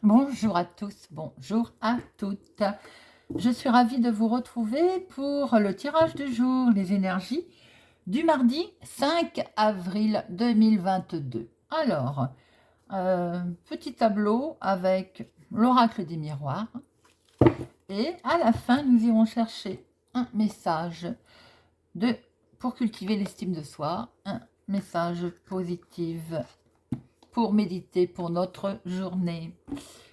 Bonjour à tous, bonjour à toutes. Je suis ravie de vous retrouver pour le tirage du jour, les énergies du mardi 5 avril 2022. Alors, petit tableau avec l'oracle des miroirs. Et à la fin, nous irons chercher un message pour cultiver l'estime de soi, un message positif pour méditer pour notre journée,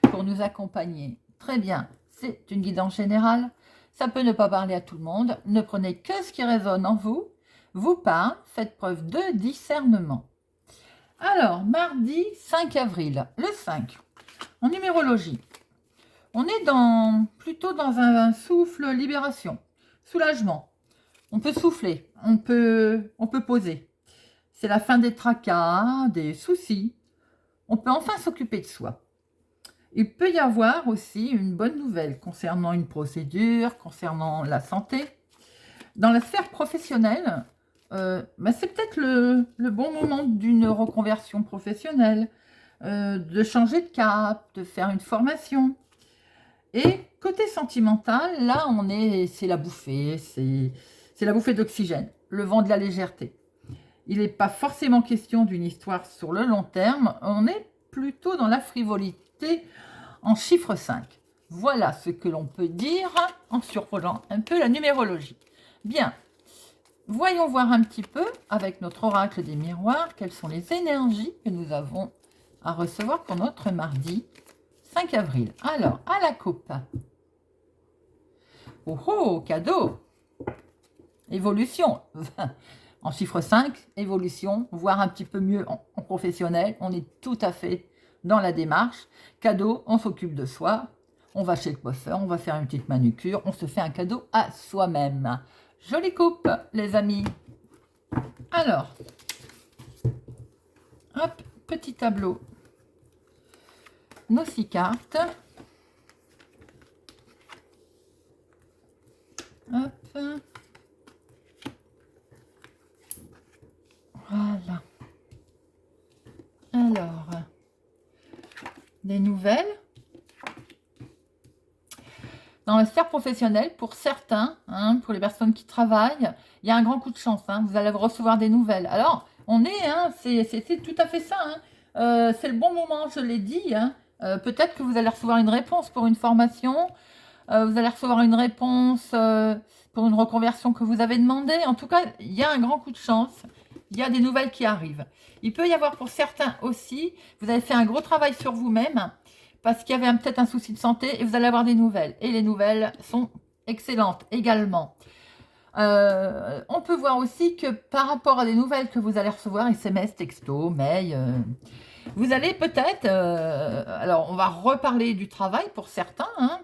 pour nous accompagner. Très bien, c'est une guidance générale. Ça peut ne pas parler à tout le monde. Ne prenez que ce qui résonne en vous. Vous parle, faites preuve de discernement. Alors, mardi 5 avril, le 5, en numérologie, on est plutôt dans un souffle libération, soulagement. On peut souffler, on peut poser. C'est la fin des tracas, des soucis. On peut enfin s'occuper de soi. Il peut y avoir aussi une bonne nouvelle concernant une procédure, concernant la santé. Dans la sphère professionnelle, c'est peut-être le bon moment d'une reconversion professionnelle, de changer de cap, de faire une formation. Et côté sentimental, là, c'est la bouffée, c'est la bouffée d'oxygène, le vent de la légèreté. Il n'est pas forcément question d'une histoire sur le long terme, on est plutôt dans la frivolité en chiffre 5. Voilà ce que l'on peut dire en survolant un peu la numérologie. Bien, voyons voir un petit peu avec notre oracle des miroirs quelles sont les énergies que nous avons à recevoir pour notre mardi 5 avril. Alors, à la coupe. Oh oh, cadeau. Évolution. En chiffre 5, évolution, voire un petit peu mieux en professionnel. On est tout à fait dans la démarche. Cadeau, on s'occupe de soi. On va chez le coiffeur, on va faire une petite manucure. On se fait un cadeau à soi-même. Jolie coupe, les amis. Alors, hop, petit tableau. Nos 6 cartes. Hop. Voilà. Alors, des nouvelles. Dans la sphère professionnelle, pour certains, pour les personnes qui travaillent, il y a un grand coup de chance. Vous allez recevoir des nouvelles. Alors, c'est tout à fait ça. C'est le bon moment, je l'ai dit. Peut-être que vous allez recevoir une réponse pour une formation. Vous allez recevoir une réponse pour une reconversion que vous avez demandé. En tout cas, il y a un grand coup de chance. Il y a des nouvelles qui arrivent. Il peut y avoir pour certains aussi, vous avez fait un gros travail sur vous-même parce qu'il y avait peut-être un souci de santé et vous allez avoir des nouvelles. Et les nouvelles sont excellentes également. On peut voir aussi que par rapport à des nouvelles que vous allez recevoir, SMS, texto, mail, vous allez peut-être, alors on va reparler du travail pour certains,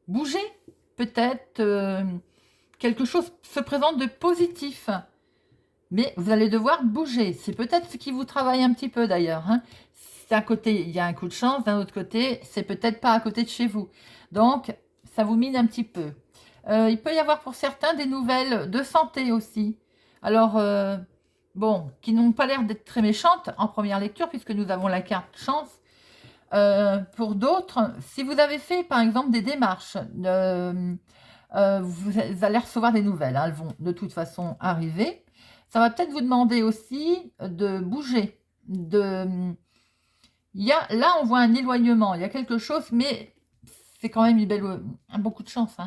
bouger. Peut-être quelque chose se présente de positif. Mais vous allez devoir bouger. C'est peut-être ce qui vous travaille un petit peu d'ailleurs. D'un côté, il y a un coup de chance. D'un autre côté, c'est peut-être pas à côté de chez vous. Donc, ça vous mine un petit peu. Il peut y avoir pour certains des nouvelles de santé aussi. Alors, qui n'ont pas l'air d'être très méchantes en première lecture, puisque nous avons la carte chance. Pour d'autres, si vous avez fait par exemple des démarches, vous allez recevoir des nouvelles. Elles vont de toute façon arriver. Ça va peut-être vous demander aussi de bouger. Là, on voit un éloignement. Il y a quelque chose, mais c'est quand même un bon coup de chance.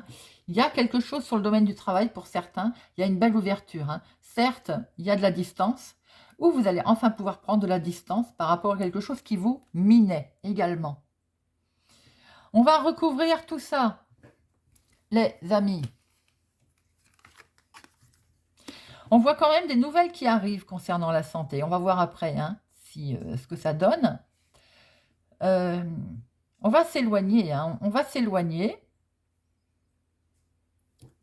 Il y a quelque chose sur le domaine du travail pour certains. Il y a une belle ouverture. Certes, il y a de la distance, où vous allez enfin pouvoir prendre de la distance par rapport à quelque chose qui vous minait également. On va recouvrir tout ça, les amis. On voit quand même des nouvelles qui arrivent concernant la santé. On va voir après ce que ça donne. On va s'éloigner. On va s'éloigner.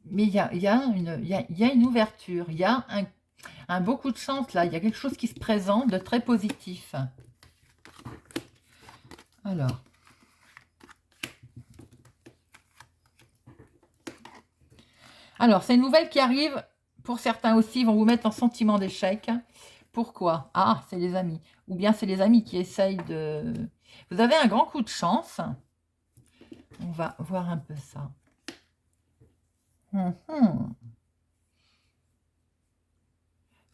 Mais il y a une ouverture. Il y a un beau coup de chance là. Il y a quelque chose qui se présente de très positif. Alors, ces nouvelles qui arrivent, pour certains aussi, vont vous mettre en sentiment d'échec. Pourquoi? Ah, c'est les amis. Ou bien c'est les amis qui essayent de... Vous avez un grand coup de chance. On va voir un peu ça.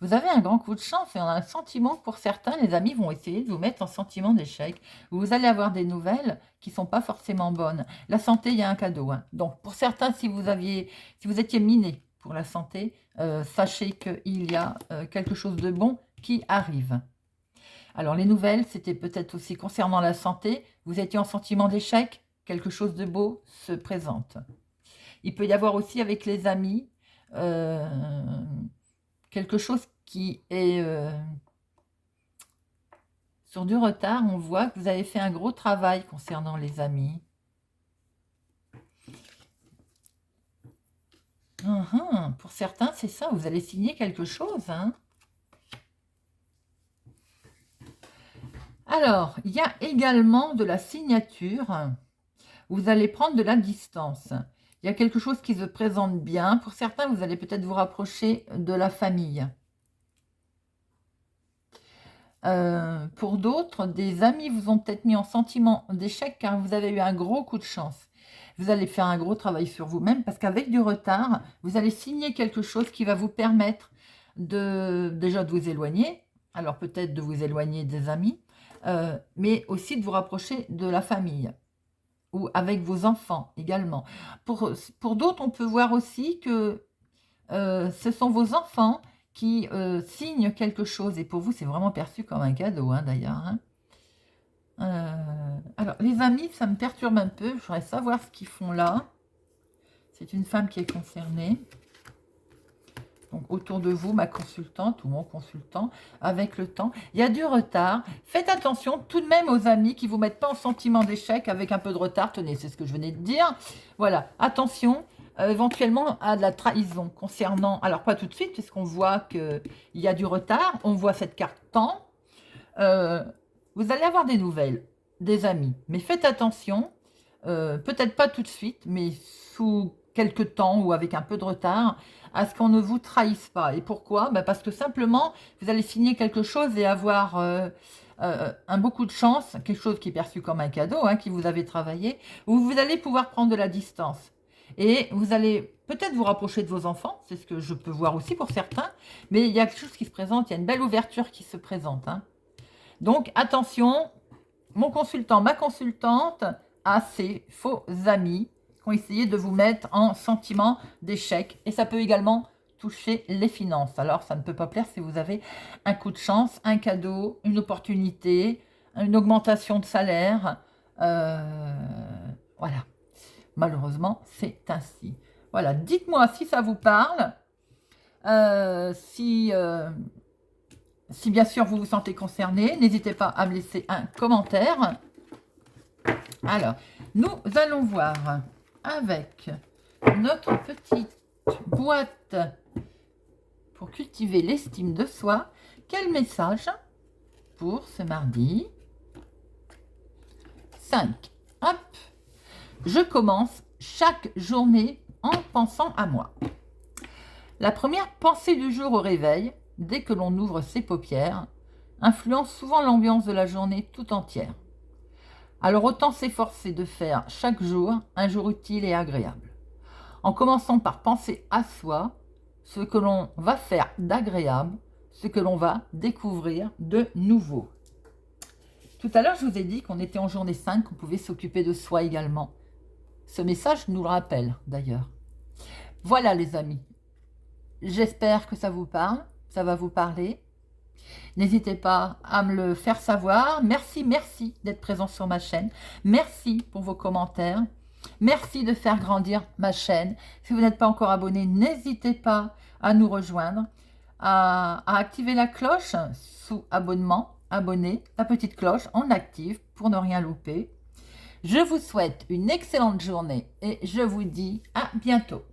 Vous avez un grand coup de chance et on a un sentiment que pour certains, les amis vont essayer de vous mettre en sentiment d'échec. Vous allez avoir des nouvelles qui ne sont pas forcément bonnes. La santé, il y a un cadeau. Hein. Donc, pour certains, si vous étiez miné pour la santé, sachez qu'il y a quelque chose de bon qui arrive. Alors, les nouvelles, c'était peut-être aussi concernant la santé. Vous étiez en sentiment d'échec, quelque chose de beau se présente. Il peut y avoir aussi avec les amis quelque chose qui est sur du retard. On voit que vous avez fait un gros travail concernant les amis. Pour certains, c'est ça, vous allez signer quelque chose. Hein. Alors, il y a également de la signature. Vous allez prendre de la distance. Il y a quelque chose qui se présente bien. Pour certains, vous allez peut-être vous rapprocher de la famille. Pour d'autres, des amis vous ont peut-être mis en sentiment d'échec car vous avez eu un gros coup de chance. Vous allez faire un gros travail sur vous-même parce qu'avec du retard, vous allez signer quelque chose qui va vous permettre déjà de vous éloigner. Alors peut-être de vous éloigner des amis, mais aussi de vous rapprocher de la famille ou avec vos enfants également. Pour d'autres, on peut voir aussi que ce sont vos enfants qui signent quelque chose. Et pour vous, c'est vraiment perçu comme un cadeau, hein, d'ailleurs. Hein. Alors, les amis, ça me perturbe un peu. Je voudrais savoir ce qu'ils font là. C'est une femme qui est concernée. Donc, autour de vous, ma consultante ou mon consultant, avec le temps, il y a du retard. Faites attention tout de même aux amis qui ne vous mettent pas en sentiment d'échec avec un peu de retard. Tenez, c'est ce que je venais de dire. Voilà, attention. Éventuellement à de la trahison concernant, alors pas tout de suite puisqu'on voit qu'il y a du retard, on voit cette carte temps, vous allez avoir des nouvelles, des amis, mais faites attention, peut-être pas tout de suite, mais sous quelques temps ou avec un peu de retard, à ce qu'on ne vous trahisse pas. Et pourquoi? Parce que simplement, vous allez signer quelque chose et avoir un beau coup de chance, quelque chose qui est perçu comme un cadeau, hein, qui vous avez travaillé, où vous allez pouvoir prendre de la distance. Et vous allez peut-être vous rapprocher de vos enfants, c'est ce que je peux voir aussi pour certains, mais il y a quelque chose qui se présente, il y a une belle ouverture qui se présente. Hein. Donc attention, mon consultant, ma consultante a ces faux amis qui ont essayé de vous mettre en sentiment d'échec. Et ça peut également toucher les finances. Alors ça ne peut pas plaire si vous avez un coup de chance, un cadeau, une opportunité, une augmentation de salaire. Voilà. Malheureusement, c'est ainsi. Voilà, dites-moi si ça vous parle, si bien sûr vous vous sentez concerné, n'hésitez pas à me laisser un commentaire. Alors, nous allons voir avec notre petite boîte pour cultiver l'estime de soi, quel message pour ce mardi 5. Hop. Je commence chaque journée en pensant à moi. La première pensée du jour au réveil, dès que l'on ouvre ses paupières, influence souvent l'ambiance de la journée tout entière. Alors autant s'efforcer de faire chaque jour un jour utile et agréable. En commençant par penser à soi, ce que l'on va faire d'agréable, ce que l'on va découvrir de nouveau. Tout à l'heure, je vous ai dit qu'on était en journée 5, qu'on pouvait s'occuper de soi également. Ce message nous le rappelle d'ailleurs. Voilà les amis, j'espère que ça vous parle, ça va vous parler. N'hésitez pas à me le faire savoir. Merci d'être présent sur ma chaîne. Merci pour vos commentaires. Merci de faire grandir ma chaîne. Si vous n'êtes pas encore abonné, n'hésitez pas à nous rejoindre, à activer la cloche sous abonnement, abonné, la petite cloche en active pour ne rien louper. Je vous souhaite une excellente journée et je vous dis à bientôt.